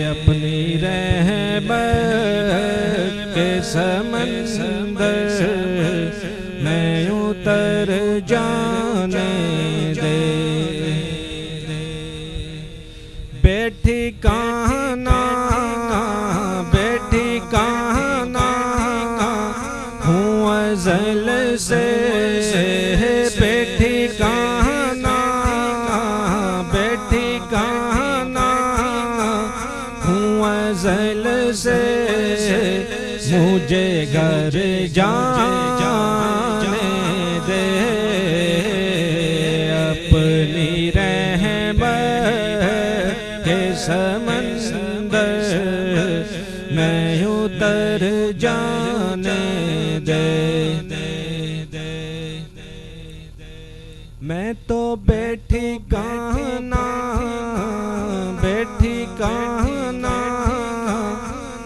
अपनी रहमत के समंदर मैं उतर जाने दे। बैठी कहना बैठी कहना हूँ अज़ल से, बैठी कहना बैठी कहना हूँ अज़ल से, मुझे घर जाने दे। अपनी रहमत के समंदर मैं उतर जाने दे। मैं तो बैठी कहना बैठी कहना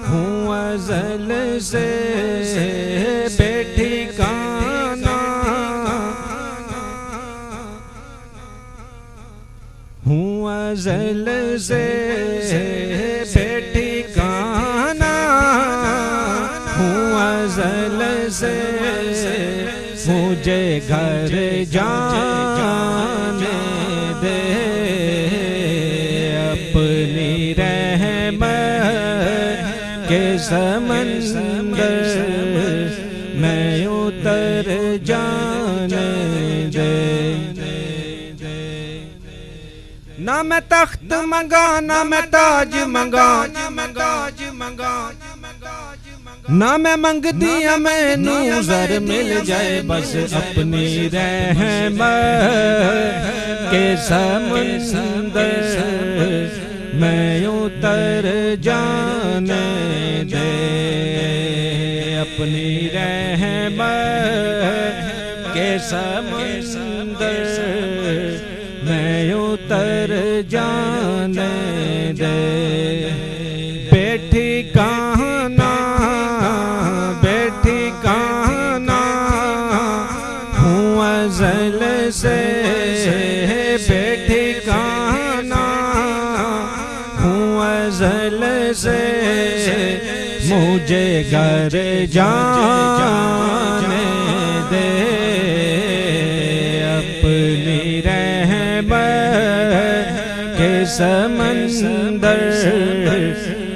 हूँ अज़ल से, बैठी कहना हूँ अज़ल से, बैठी कहना हूँ अज़ल से, मुझे घर जाने दे। अपनी रहमत के समंदर मैं उतर जाने दे। ना मैं तख्त मंगा ना मैं ताज मंगा, ना मैं मंगती मैनू ज़र मिल जाए, बस अपनी रहमत के समंदर मैं उतर जाने दे। अपनी रहमत के समंदर मैं उतर जाने दे। बैठी कहना बैठी कहना हूँ अज़ल से, बैठी कहना हूँ अज़ल से, मुझे घर जाने दे। अपनी रहमत के समंदर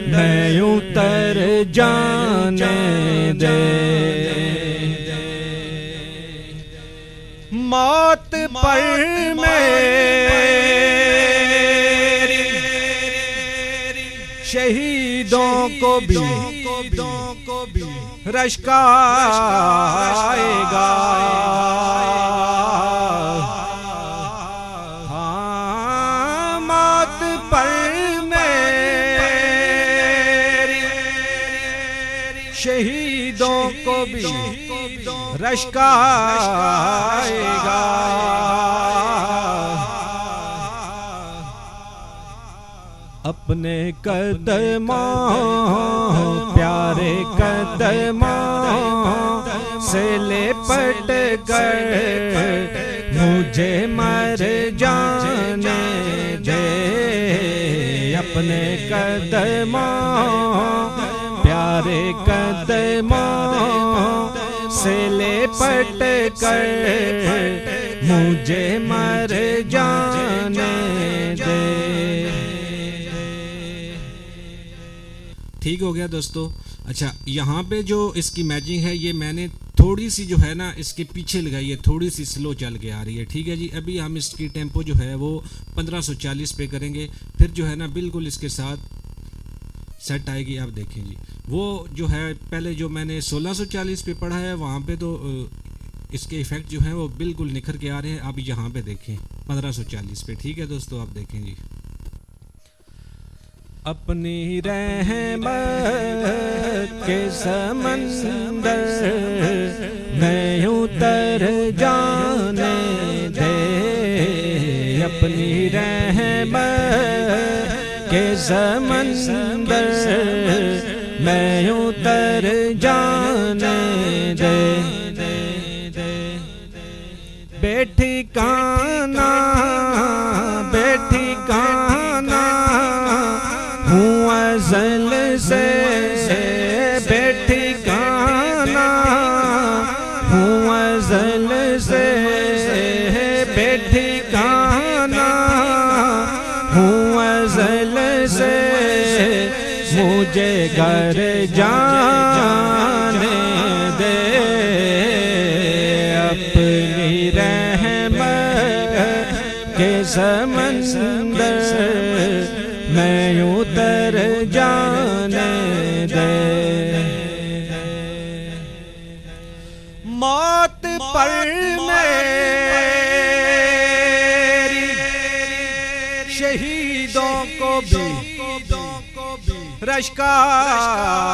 मैं उतर जाने दे। मौत पर मेरी शहीदों को भी रश्क आएगा। हाँ, मौत पर मेरी शहीदों को भी रश्क आएगा। अपने कदमों प्यारे कदमों से लिपट कर मुझे मर जाने दे। अपने कदमों प्यारे कदमों से लिपट कर मुझे मर जाने दे। ठीक हो गया दोस्तों। अच्छा, यहाँ पे जो इसकी मैचिंग है ये मैंने थोड़ी सी जो है ना इसके पीछे लगाई है, थोड़ी सी स्लो चल के आ रही है। ठीक है जी, अभी हम इसकी टेम्पो जो है वो 1540 पे करेंगे, फिर जो है ना बिल्कुल इसके साथ सेट आएगी। आप देखें जी, वो जो है पहले जो मैंने 1640 पे पढ़ा है वहाँ पे तो इसके इफ़ेक्ट जो हैं वो बिल्कुल निखर के आ रहे हैं। अब यहाँ पे देखें 1540 पे। ठीक है दोस्तों, आप देखें जी। अपनी रहमत के समंदर मैं उतर जाने दे। अपनी रहमत के समंदर मैं उतर जाने दे। बैठी काना हूँ अज़ल से बेठिकाना, हूँ अज़ल से बेठिकाना, हूँ अज़ल से मुझे घर जाने दे, अपनी रहमत के समंदर मैं उतर जाने दे। मौत पर मेरी शहीदों को भी रश्क आएगा,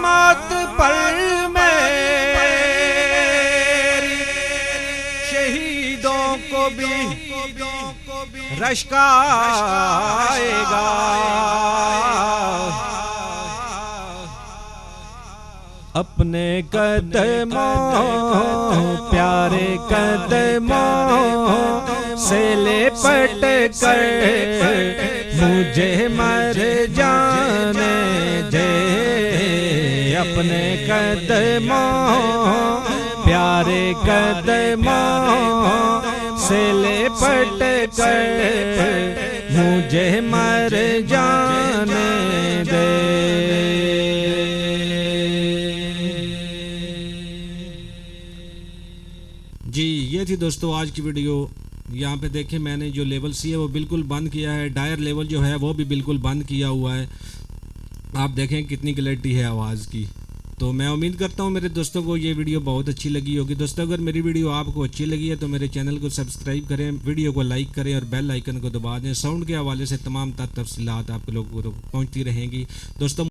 मौत पर मेरी शहीदों को भी रश्क आएगा। अपने कदमों प्यारे कदमों से लिपट कर मुझे मर जाने दे, अपने कदमों प्यारे कदमों से लिपट कर मुझे मर जाने दे। जी ये थी दोस्तों आज की वीडियो। यहाँ पे देखें मैंने जो लेवल सी है वो बिल्कुल बंद किया है, डायर लेवल जो है वो भी बिल्कुल बंद किया हुआ है। आप देखें कितनी क्लैरिटी है आवाज़ की। तो मैं उम्मीद करता हूँ मेरे दोस्तों को ये वीडियो बहुत अच्छी लगी होगी। दोस्तों अगर मेरी वीडियो आपको अच्छी लगी है तो मेरे चैनल को सब्सक्राइब करें, वीडियो को लाइक करें और बेल आइकन को दबा दें। साउंड के हवाले से तमाम तफसीलात आप लोगों को पहुँचती रहेंगी दोस्तों।